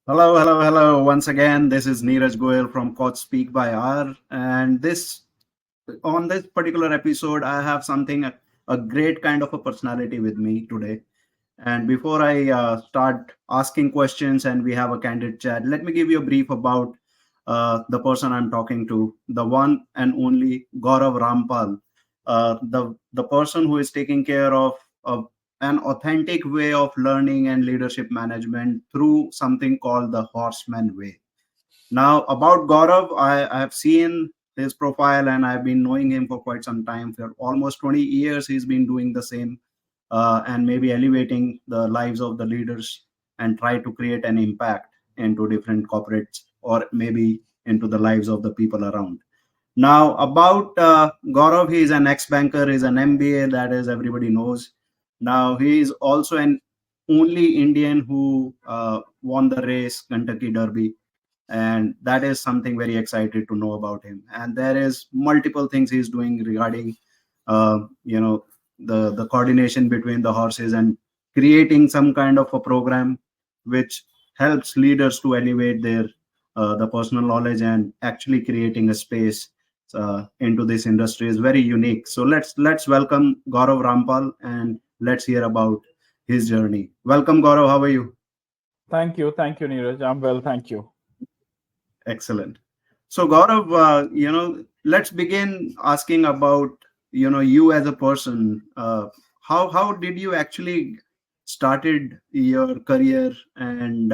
Hello, hello, hello. Once again, this is Neeraj Goyal from Coach Speak by R. And this particular episode, I have a great kind of a personality with me today. And before I start asking questions and we have a candid chat, let me give you a brief about the person I'm talking to, the one and only Gaurav Rampal, the person who is taking care of an authentic way of learning and leadership management through something called the Horseman Way. Now, about Gaurav, I have seen his profile and I've been knowing him for quite some time. For almost 20 years, he's been doing the same and maybe elevating the lives of the leaders and try to create an impact into different corporates or maybe into the lives of the people around. Now, about Gaurav, he is an ex-banker, is an MBA, that is everybody knows. Now, he is also an only Indian who won the race Kentucky Derby, and that is something very excited to know about him. And there is multiple things he's doing regarding, uh, you know, the coordination between the horses and creating some kind of a program which helps leaders to elevate their the personal knowledge and actually creating a space into this industry is very unique. So let's welcome Gaurav Rampal and let's hear about his journey. Welcome, Gaurav. How are you? Thank you, Neeraj. I'm well, thank you. Excellent. So, Gaurav, let's begin asking about you as a person. How did you actually started your career and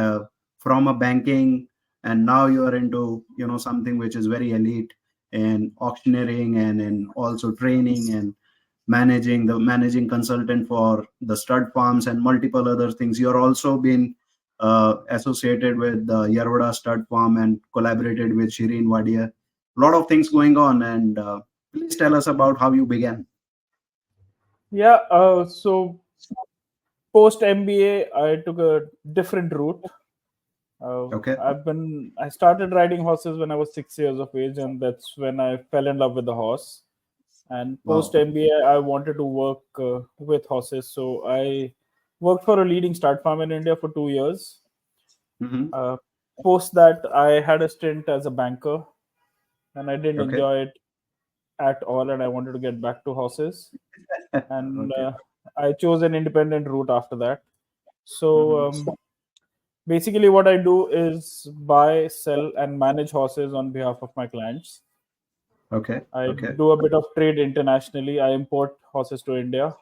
from a banking, and now you are into something which is very elite in auctioneering and in also training and managing consultant for the stud farms and multiple other things. You're also been associated with the Yarwada stud farm and collaborated with Shireen Wadia. A lot of things going on, and please tell us about how you began. So post MBA, I took a different route. Okay. I started riding horses when I was 6 years of age, and that's when I fell in love with the horse. And post Wow. MBA, I wanted to work with horses, so I worked for a leading stud farm in India for 2 years. Hmm. Uh, Post that, I had a stint as a banker, and I didn't Okay. enjoy it at all, and I wanted to get back to horses. And Okay. I chose an independent route after that. Hmm. So basically, what I do is buy, sell, and manage horses on behalf of my clients. Okay. I Okay. do a bit of trade internationally. I import horses to India.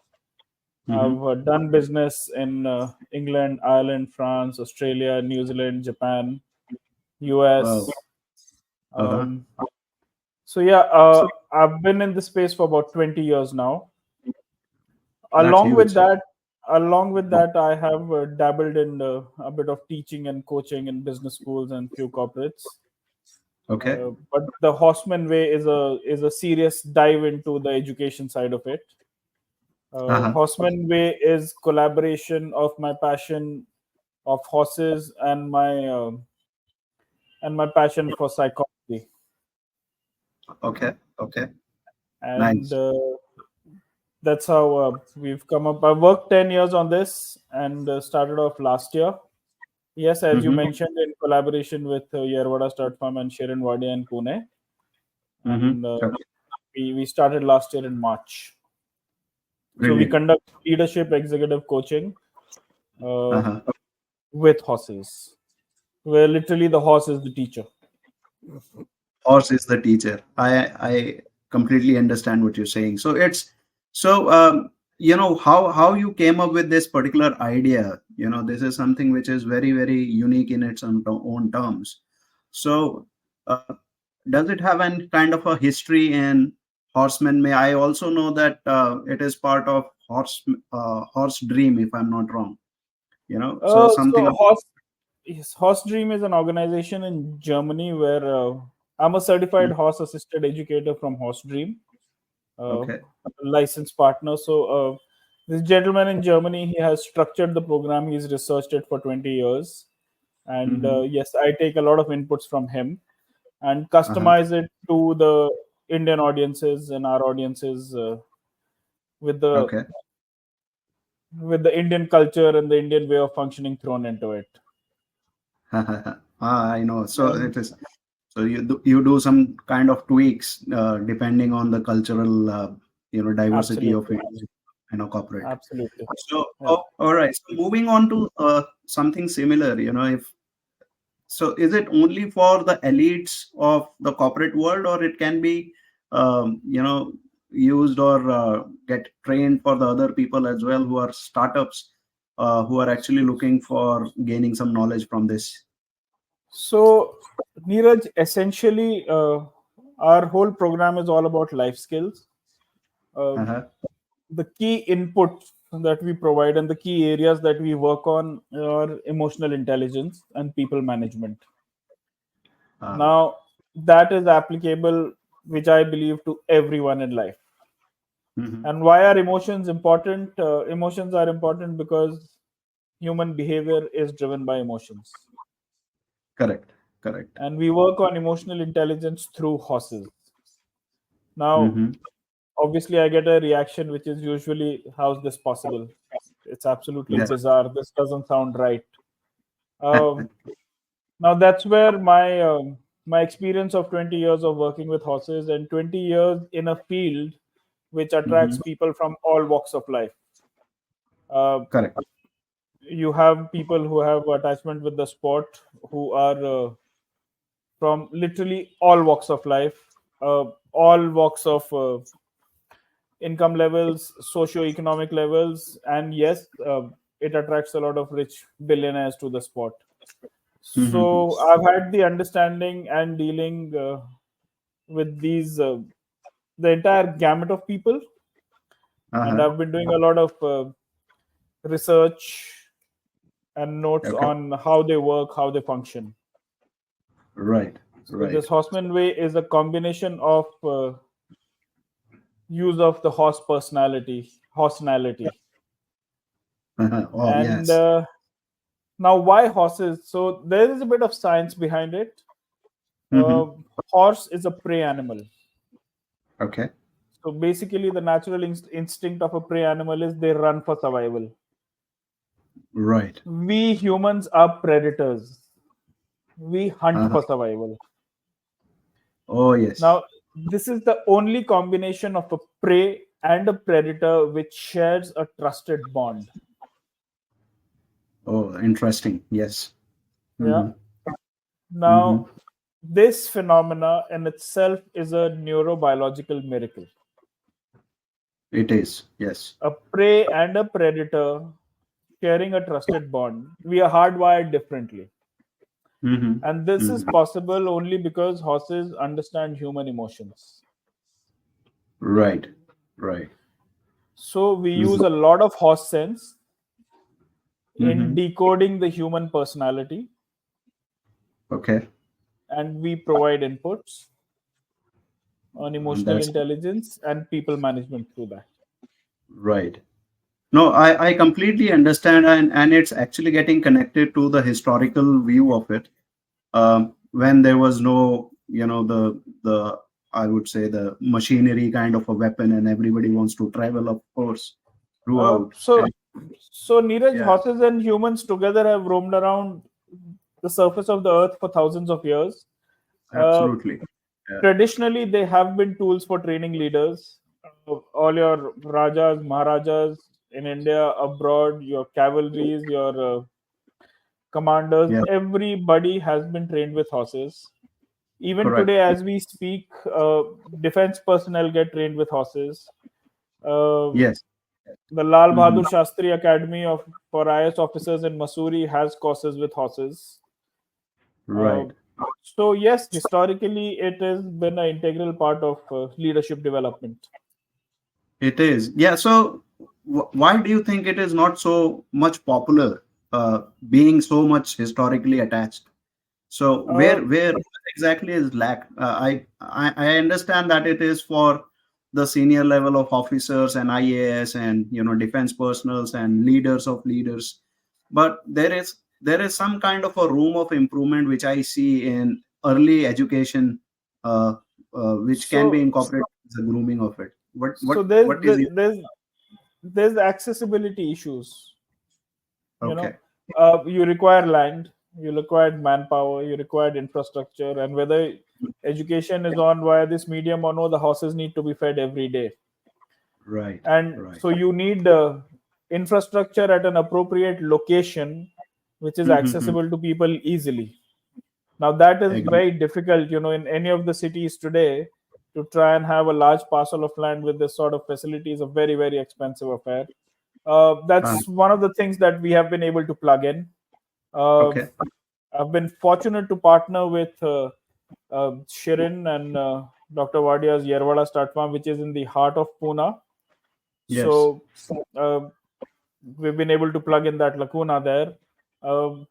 Hmm. I've done business in England, Ireland, France, Australia, New Zealand, Japan, Wow. US. Uh-huh. Um, so yeah, So I've been in this space for about 20 years now. that's along with huge. that along with that, I have dabbled in a bit of teaching and coaching in business schools and few corporates. Okay. But the Horseman Way is a serious dive into the education side of it. Uh-huh. Horseman Way is collaboration of my passion of horses and my passion for psychology. Okay. Okay. And Nice. that's how we've come up. I worked 10 years on this and started off last year. Yes, as you Mm-hmm. mentioned, in collaboration with Yerwada Stud Farm and Sharon Wadi in Pune. Mm-hmm. And Okay. we started last year in March. So we Brilliant. conduct leadership executive coaching uh, Uh-huh. with horses, where literally the horse is the teacher. Horse is the teacher. I completely understand what you're saying. So it's so how you came up with this particular idea. This is something which is very unique in its own terms. So uh, does it have any kind of a history in Horseman? May I also know that it is part of Horse Dream, if I'm not wrong. So something. So Horse Dream is an organization in Germany where I'm a certified horse assisted educator from Horse Dream, uh, Okay. licensed partner. So this gentleman in Germany, he has structured the program. He's researched it for 20 years, and Mm-hmm. yes, I take a lot of inputs from him and Uh-huh. customize it to the Indian audiences and our audiences with the Okay. with the Indian culture and the Indian way of functioning thrown into it. I know. So And it is. So you do some kind of tweaks depending on the cultural diversity of absolutely, it, corporate. absolutely, So yeah. all right. So moving on to something similar, if so, is it only for the elites of the corporate world, or it can be used or get trained for the other people as well who are startups who are actually looking for gaining some knowledge from this? So, Neeraj, essentially, our whole program is all about life skills. Uh, Uh-huh. the key input that we provide and the key areas that we work on are emotional intelligence and people management. Uh, Now, that is applicable, which I believe, to everyone in life. mhm. And why are emotions important? Emotions are important because human behavior is driven by emotions. Correct. Correct. And we work on emotional intelligence through horses. Now, Mm-hmm. obviously, I get a reaction which is usually, how's this possible? It's absolutely Yes. bizarre. This doesn't sound right. Um, Now that's where my experience of 20 years of working with horses and 20 years in a field which attracts Mm-hmm. people from all walks of life. Uh, Correct. you have people who have attachment with the sport who are from literally all walks of life, all walks of income levels, socio-economic levels, and yes, it attracts a lot of rich billionaires to the sport. Mm-hmm. So I've had the understanding and dealing with these the entire gamut of people, and Uh-huh. I've been doing a lot of research and notes Okay. on how they work, how they function. Right. So this Right. Horseman Way is a combination of use of the horse personality, horsenality, Uh-huh. Oh, and yes. now why horses? So there is a bit of science behind it. Mm-hmm. Uh, Horse is a prey animal. Okay. So basically, the natural instinct of a prey animal is they run for survival. Right. We humans are predators. We hunt Uh-huh. for survival. Oh, yes. Now, this is the only combination of a prey and a predator which shares a trusted bond. Oh, interesting. Yes. Yeah. Mm-hmm. Mm-hmm. Now, this phenomena in itself is a neurobiological miracle. It is. Yes. A prey and a predator sharing a trusted bond. We are hardwired differently. Mm-hmm. And this is Mm-hmm. possible only because horses understand human emotions. Right. Right. So we use Mm-hmm. a lot of horse sense in Mm-hmm. decoding the human personality, Okay. and we provide inputs on emotional That's intelligence and people management through that. right. No, I completely understand, and it's actually getting connected to the historical view of it. When there was no, the I would say the machinery kind of a weapon, and everybody wants to travel, of course, Uh, throughout. so, And so Neeraj, yeah, horses and humans together have roamed around the surface of the earth for thousands of years. Uh, absolutely. Yeah. Traditionally, they have been tools for training leaders. All your rajas, maharajas in India, abroad, your cavalries, your commanders, Yeah. everybody has been trained with horses. Even Correct. today, as we speak, defense personnel get trained with horses. Uh, Yes. the Lal Hmm. Bahadur Shastri Academy of for IS officers in Mussoorie has courses with horses. Uh, Right. so yes, historically, it has been an integral part of leadership development. It is. Yeah. So, why do you think it is not so much popular, being so much historically attached? So, Uh, where exactly is lack? I understand that it is for the senior level of officers and IAS and defense personals and leaders of leaders, but there is some kind of a room of improvement which I see in early education, uh, which can be so incorporated as a grooming of it. What so what there's what is your there's accessibility issues. You know, okay? you require land, you required manpower, you required infrastructure, and whether education is on via this medium or no, the horses need to be fed every day. Right. And Right. so you need infrastructure at an appropriate location, which is Mm-hmm. accessible to people easily. Now that is Agree. very difficult, in any of the cities today. To try and have a large parcel of land with this sort of facility is a very, very expensive affair. Ah, That's one of the things that we have been able to plug in. uh, okay. I've been fortunate to partner with Shirin and Dr. Wadia's Yerwada Start Farm, which is in the heart of Pune. Yes. So uh, we've been able to plug in that lacuna there. Mhm.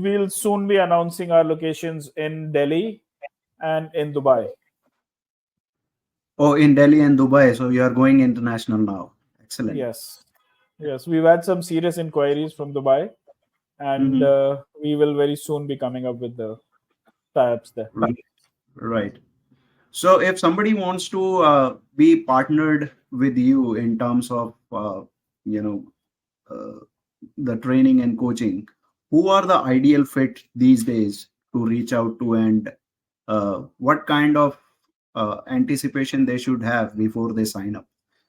We'll soon be announcing our locations in Delhi and in Dubai. Oh, in Delhi and Dubai. So you are going international now. Excellent. Yes, yes, we've had some serious inquiries from Dubai, and Mm-hmm. we will very soon be coming up with the tie-ups there. Right. Right. So if somebody wants to be partnered with you in terms of you know uh, the training and coaching, who are the ideal fit these days to reach out to, and what kind of anticipation they should have before they sign up?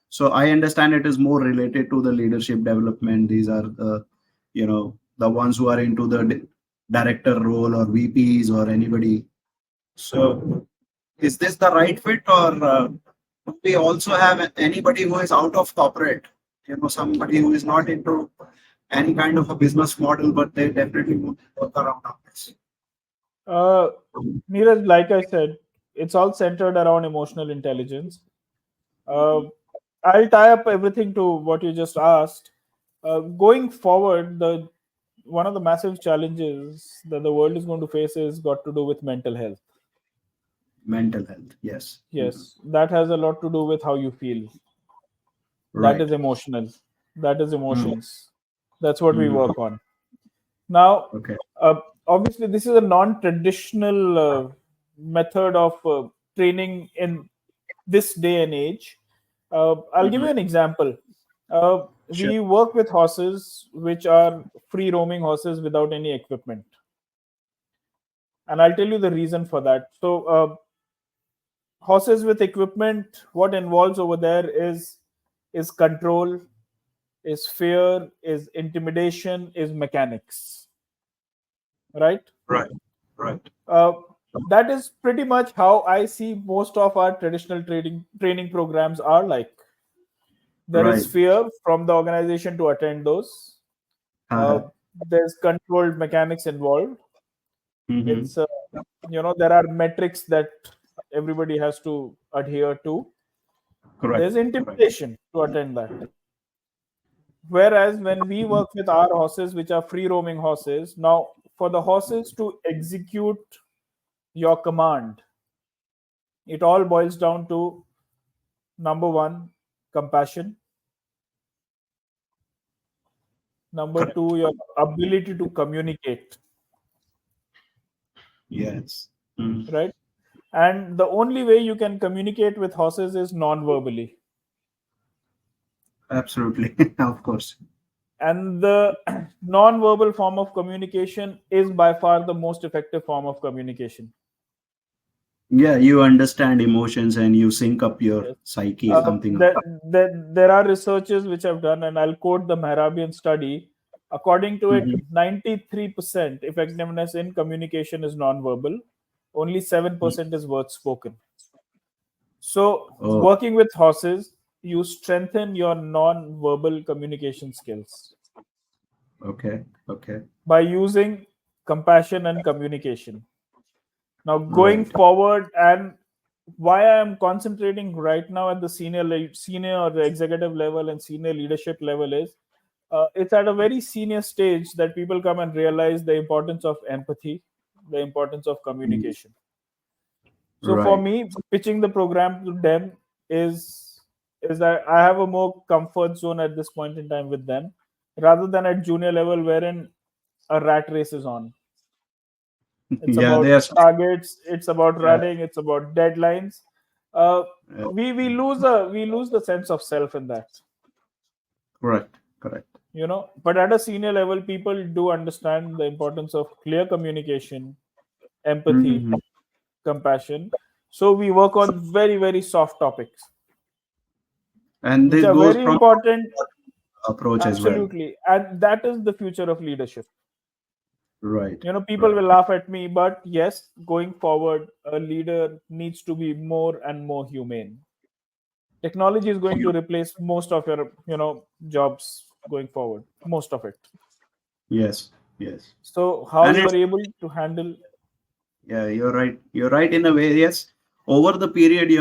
So I understand it is more related to the leadership development. These are the ones who are into the director role or VPs or anybody. So is this the right fit, or do we also have anybody who is out of corporate? Somebody who is not into any kind of a business model, but they definitely want to work around on this. Uh, Neeraj, like I said, it's all centered around emotional intelligence. Uh, I'll tie up everything to what you just asked. Going forward, the one of the massive challenges that the world is going to face is got to do with mental health. Mental health, yes. Mhm. Yes, that has a lot to do with how you feel. That Right. is emotional. That is Mm. emotions. That's what we Mhm. work on. Now, Okay. uh, obviously, this is a non-traditional method of training in this day and age. I'll give you Mhm. an example. Sure. We work with horses which are free roaming horses without any equipment, and I'll tell you the reason for that. So, horses with equipment, what involves over there is control, is fear, is intimidation, is mechanics, right? Right. Right. Uh, that is pretty much how I see most of our traditional training programs are like. There is Right. fear from the organization to attend those. Uh-huh. Uh, there's controlled mechanics involved. Mhm. It's there are metrics that everybody has to adhere to. Correct. There's Correct. intimidation to attend that. Whereas when we work with our horses, which are free roaming horses, now for the horses to execute your command, it all boils down to number one, compassion. Number Correct. two, your ability to communicate, Yes. Mhm. right? And the only way you can communicate with horses is non-verbally. Absolutely. Of course. And the non-verbal form of communication is by far the most effective form of communication. Yeah, you understand emotions and you sync up your Yes. psyche, something of that. There are researches which have done, and I'll quote the Mehrabian study. According to it, Mhm. 93% effectiveness in communication is non-verbal. Only 7% is word spoken. So, Oh, working with horses, you strengthen your non-verbal communication skills okay. Okay. by using compassion and communication. Now, going Right. forward, and why I am concentrating right now at the senior or the executive level and senior leadership level is it's at a very senior stage that people come and realize the importance of empathy, the importance of Mhm. communication. So for Right. me, pitching the program to them is that I have a more comfort zone at this point in time with them, rather than at junior level wherein a rat race is on. It's Yeah, about they are. targets, it's about Yeah. running, it's about deadlines. Uh, uh, we lose the sense of self in that. Correct. Correct. But at a senior level, people do understand the importance of clear communication, empathy, Mhm. compassion. So we work on very, very soft topics, And which this are goes very from important. approach as well. Absolutely. And that is the future of leadership. Right. People Right. will laugh at me, but yes, going forward, a leader needs to be more and more humane. Technology is going to replace most of your, jobs going forward, most of it. Yes. Yes. So how And you it's are able to handle. yeah, you're right. You're right in a way. Yes. Over the period,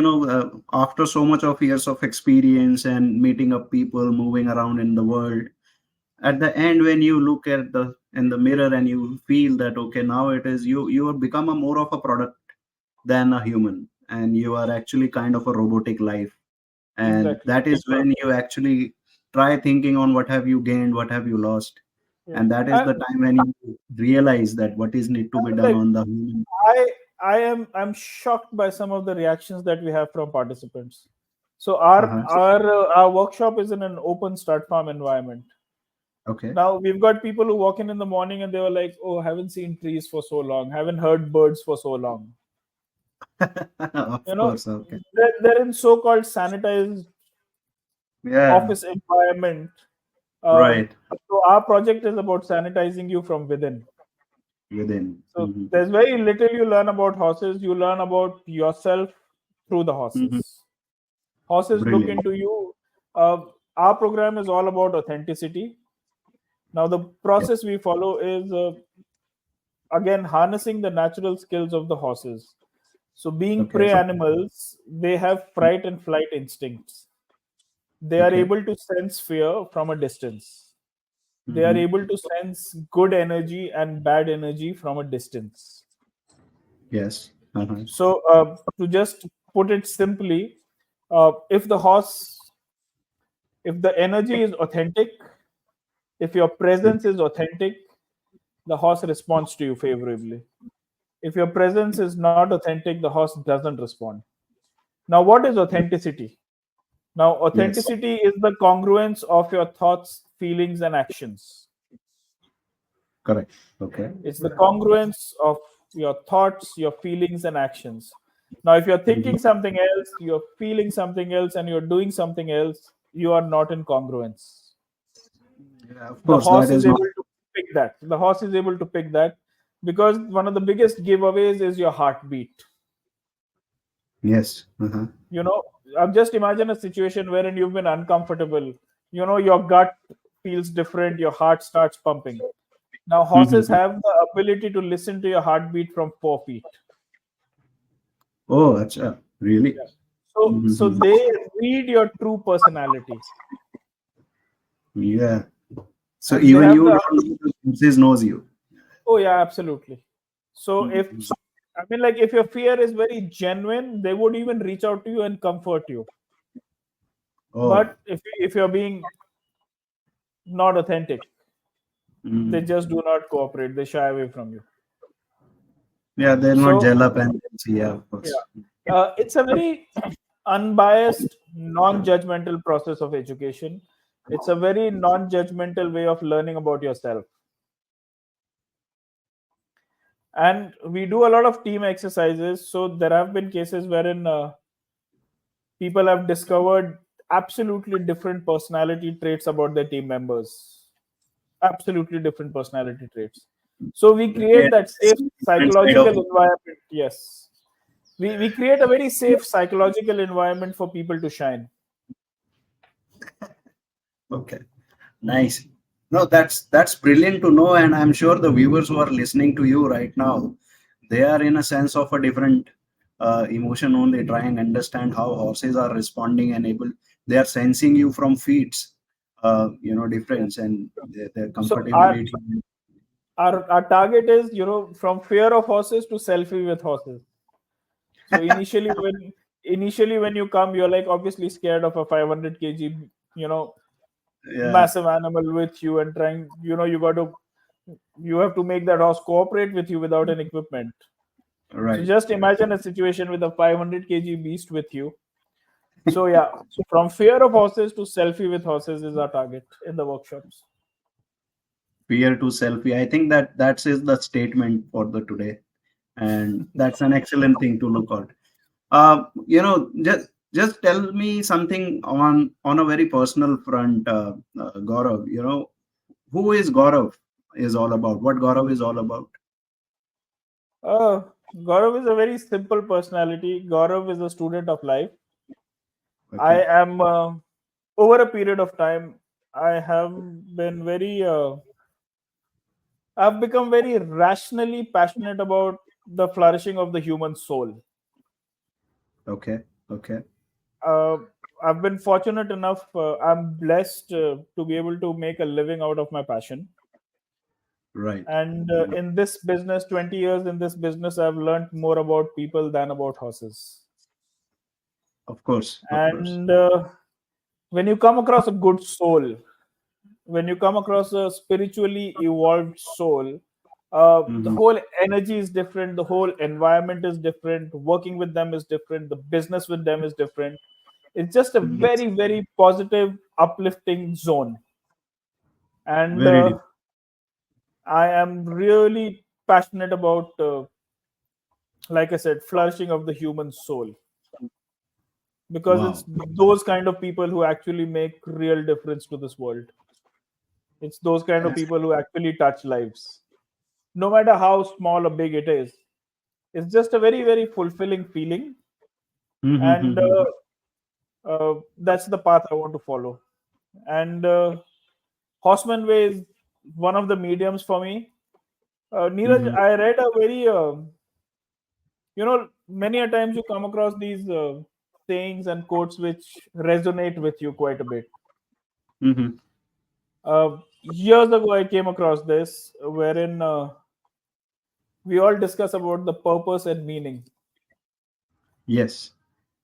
after so much of years of experience and meeting up people, moving around in the world, at the end, when you look at the in the mirror and you feel that okay, now it is you have become a more of a product than a human, and you are actually kind of a robotic life. And Exactly. that is when you actually try thinking on what have you gained, what have you lost, Yeah. and that is the And time when you realize that what is need to be done like on the human. I I'm shocked by some of the reactions that we have from participants. So our Uh-huh. our our workshop is in an open start farm environment. Okay. Now we've got people who walk in the morning and they were like, "Oh, haven't seen trees for so long, haven't heard birds for so long." Of You know, course. Okay. they're in so-called sanitized Yeah. office environment. Um, Right. so our project is about sanitizing you from within. Within. So Hmm. there's very little you learn about horses. You learn about yourself through the Hmm. horses. Horses look Brilliant. into you. Uh, our program is all about authenticity. Now the Yeah. process we follow is again harnessing the natural skills of the horses. So being Okay. prey animals, they have fright and flight instincts. They are Okay. able to sense fear from a distance. They are Hmm. able to sense good energy and bad energy from a distance. Yes. Uh-huh. So, to just put it simply, if the horse, if the energy is authentic, if your Yeah. presence is authentic, the horse responds to you favorably. If your presence is not authentic, the horse doesn't respond. Now, what is authenticity? Now, Yes. authenticity is the congruence of your thoughts, feelings, and actions. Correct. Okay. It's the congruence of your thoughts, your feelings, and actions. Now, if you're thinking Mhm. something else, you're feeling something else, and you're doing something else, you are not in congruence. Yeah, of The course, that horse is is able not. to pick that. The horse is able to pick that because one of the biggest giveaways is your heartbeat. Yes. Uh-huh. You know, I've just imagine a situation wherein you've been uncomfortable. Your gut feels different, your heart starts pumping. Now, horses Mhm. have the ability to listen to your heartbeat from 4 feet. Oh, acha, really? Yeah. So Mhm. they read your true personality, Yeah. So and they even have you the. don't know the horses knows you. Oh yeah, absolutely. So if Mhm. I mean, like, if your fear is very genuine, they would even reach out to you and comfort you. Oh. But if you're being not authentic, they Mhm. just do not cooperate. They shy away from you. Yeah, they're not So gel up and see. Yeah, of course. yeah, it's a very unbiased, non-judgmental process of education. It's a very non-judgmental way of learning about yourself. And we do a lot of team exercises. So there have been cases wherein people have discovered absolutely different personality traits about their team members. Absolutely different personality traits. So we Okay. create that safe Different side of psychological environment. Yes. We create a very safe psychological environment for people to shine. okay. Nice. No, that's brilliant to know, and I'm sure the viewers who are listening to you right now, they are in a sense of a different emotion only, try and understand how horses are responding and able. They are sensing you from feet, Yes. difference and their So our, comfortability. our target is, from fear of horses to selfie with horses. So initially when you come, you're like obviously scared of a 500 kg, you know, Yeah. massive animal with you and trying, you have to make that horse cooperate with you without an equipment. So Right. just imagine a situation with a 500 kg beast with you. So yeah, from fear of horses to selfie with horses is our target in the workshops. Peer to selfie. I think that that is the statement for the today, and that's an excellent thing to look at. Just tell me something on a very personal front, Gaurav. Who is Gaurav is all about. What Gaurav is all about. Uh, Gaurav is a very simple personality. Gaurav is a student of life. I Okay. am over a period of time. I have been very. I've become very rationally passionate about the flourishing of the human soul. Okay. Okay. Uh, I've been fortunate enough. I'm blessed to be able to make a living out of my passion. Right. And in this business, 20 years in this business, I've learned more about people than about horses. Of course. Of course. And when you come across a good soul, when you come across a spiritually evolved soul, the Hmm. whole energy is different, the whole environment is different, working with them is different, the business with them is different. It's just a Yes. very, very positive, uplifting zone. And Very deep. I am really passionate about, like I said, flourishing of the human soul, because it's Wow. those kind of people who actually make real difference to this world. It's those kind of people who actually touch lives, no matter how small or big it is. It's just a very, very fulfilling feeling. And Mm-hmm. that's the path I want to follow. And Horseman Way is one of the mediums for me. Neeraj, Hmm. I read a very, many a times you come across these sayings and quotes which resonate with you quite a bit. Hmm. Years ago, I came across this wherein we all discuss about the purpose and meaning, Yes.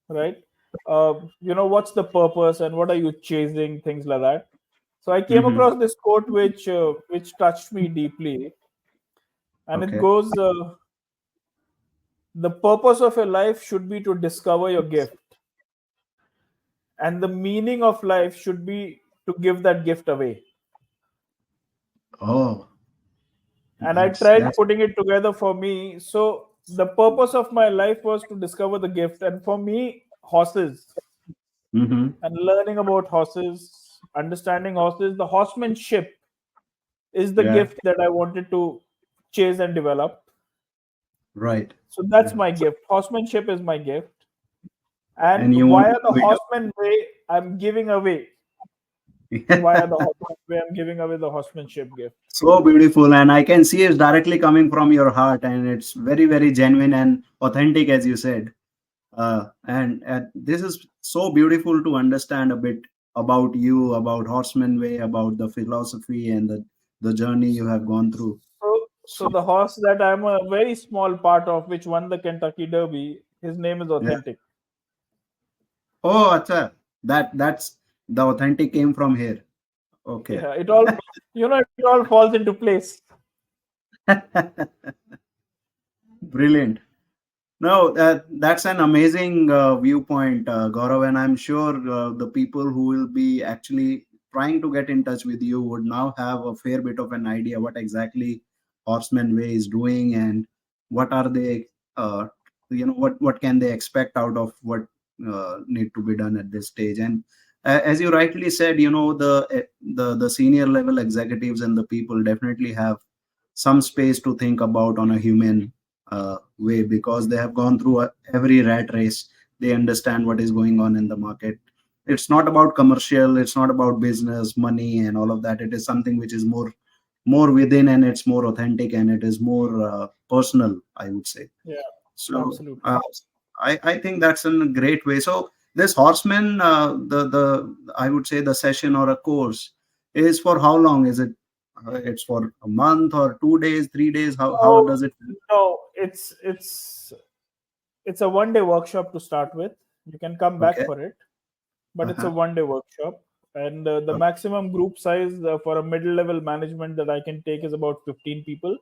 right? What's the purpose and what are you chasing, things like that. So I came Hmm. across this quote which touched me deeply, and it Okay. goes, "The purpose of your life should be to discover your gift, and the meaning of life should be to give that gift away." Oh, And I tried that's. putting it together for me. So the purpose of my life was to discover the gift, and for me, horses, Hmm. and learning about horses, understanding horses, the horsemanship is the Yeah. gift that I wanted to chase and develop. Right. So that's Yeah. my So, gift. Horsemanship is my gift. and And you want to via the do it horseman way, I'm giving away. Via the up. horseman way, I'm giving away the horsemanship gift. So beautiful, and I can see it's directly coming from your heart, and it's very, very genuine and authentic, as you said. And this is so beautiful to understand a bit about you, about Horseman Way, about the philosophy and the journey you have gone through. So So, the horse that I'm a very small part of, which won the Kentucky Derby, his name is yeah. Authentic. Oh, acha. That's the authentic came from here. Okay. Yeah, it all falls into place. Brilliant. No, that's an amazing viewpoint, Gaurav, and I'm sure the people who will be actually trying to get in touch with you would now have a fair bit of an idea what exactly Horseman Way is doing and what are they, what can they expect out of what need to be done at this stage. And as you rightly said, the senior level executives and the people definitely have some space to think about on a human way because they have gone through every rat race. They understand what is going on in the market. It's not about commercial, it's not about business money and all of that. It is something which is more within, and it's more authentic, and it is more personal, I would say. Yeah, So absolutely. I think that's a great way. So this horseman, the I would say the session or a course is for how long? Is it? It's for a month or 2 days, 3 days. How Oh does it? no, it's a 1 day workshop to start with. You can come back Okay. for it, but it's a Uh-huh. 1 day workshop. And the Okay. maximum group size for a middle level management that I can take is about 15 people.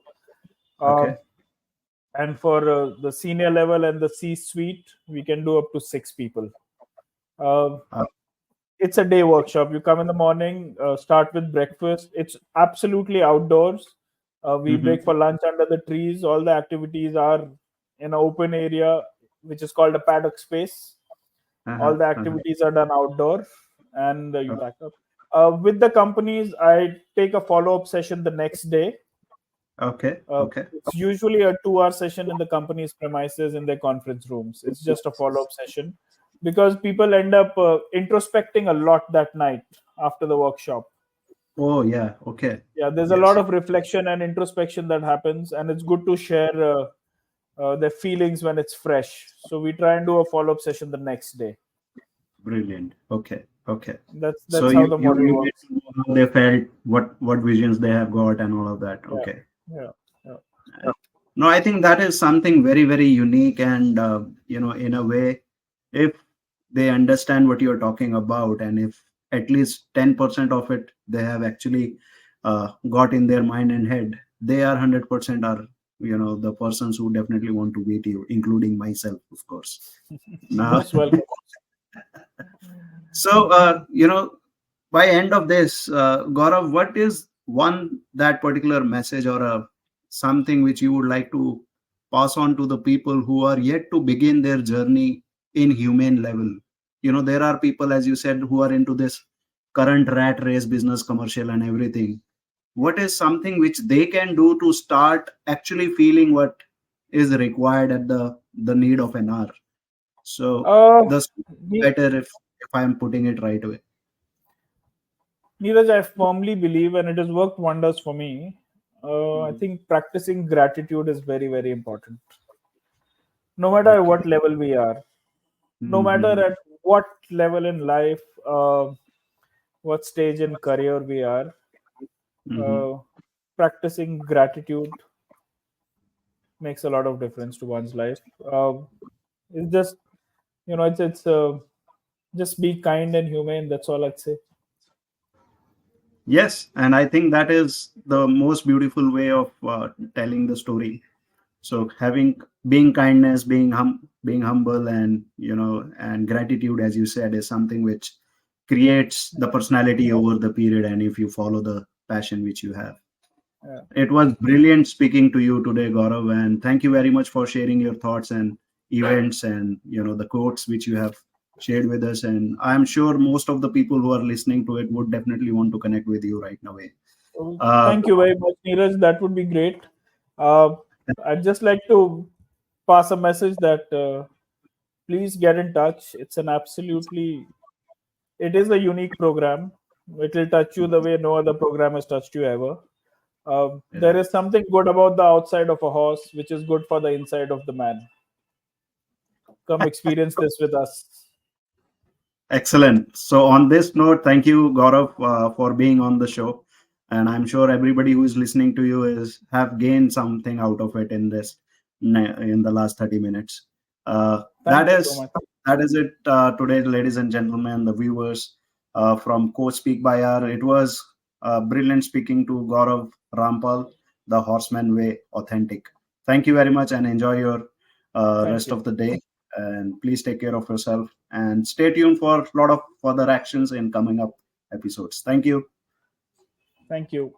Okay. Um, and for the senior level and the C suite, we can do up to 6 people. Uh, Uh, it's a day workshop. You come in the morning, start with breakfast. It's absolutely outdoors. We Mm-hmm. break for lunch under the trees. All the activities are in an open area, which is called a paddock space. All Uh-huh. the Uh-huh. activities are done outdoor, and you Oh, back up. With the companies, I take a follow-up session the next day. okay. Okay. It's usually a 2-hour session in the company's premises in their conference rooms. It's just a follow-up session because people end up introspecting a lot that night after the workshop. Oh, yeah. Okay. Yeah, there's a lot Yes. of reflection and introspection that happens, and it's good to share their feelings when it's fresh. So we try and do a follow-up session the next day. Brilliant. Okay. Okay. So That's how the model you get works. to know how they felt, what visions they have got, and all of that. Yeah, Okay. yeah, yeah. No, I think that is something very, very unique, and in a way, if they understand what you're talking about, and if at least 10% of it they have actually got in their mind and head, they are 100% are the persons who definitely want to beat you, including myself, of course. Now, Most welcome. so by end of this, Gaurav, what is one that particular message or something which you would like to pass on to the people who are yet to begin their journey in humane level? There are people, as you said, who are into this current rat race business, commercial and everything. What is something which they can do to start actually feeling what is required at the need of an hour? So Uh, the Ne- better if I am putting it right away. Neeraj, I firmly believe, and it has worked wonders for me. I Mhm. think practicing gratitude is very, very important. No matter Okay. what level we are, no matter Mm-hmm. at what level in life, what stage in career we are, Mm-hmm. uh, practicing gratitude makes a lot of difference to one's life. It's just, it's just be kind and humane. That's all I'd say. Yes, and I think that is the most beautiful way of telling the story. So having being kindness, being humble, and and gratitude, as you said, is something which creates the personality over the period. And if you follow the passion which you have. Yeah. It was brilliant speaking to you today, Gaurav, and thank you very much for sharing your thoughts and events and the quotes which you have shared with us. And I'm sure most of the people who are listening to it would definitely want to connect with you right now. So Uh, thank you very much, Neeraj. That would be great. Uh, I'd just like to pass a message that please get in touch. It is a unique program. It will touch you the way no other program has touched you ever. There yeah. is something good about the outside of a horse, which is good for the inside of the man. Come experience this with us. Excellent. So, on this note, thank you, Gaurav, for being on the show. And I'm sure everybody who is listening to you is have gained something out of it in the last 30 minutes. Uh, that Thank you so is much. that is it today, ladies and gentlemen, the viewers from Coach Speak by R. It was brilliant speaking to Gaurav Rampal, the Horseman Way Authentic. Thank you very much, and enjoy your Thank rest you. of the day. And please take care of yourself and stay tuned for a lot of further actions in coming up episodes. Thank you. Thank you.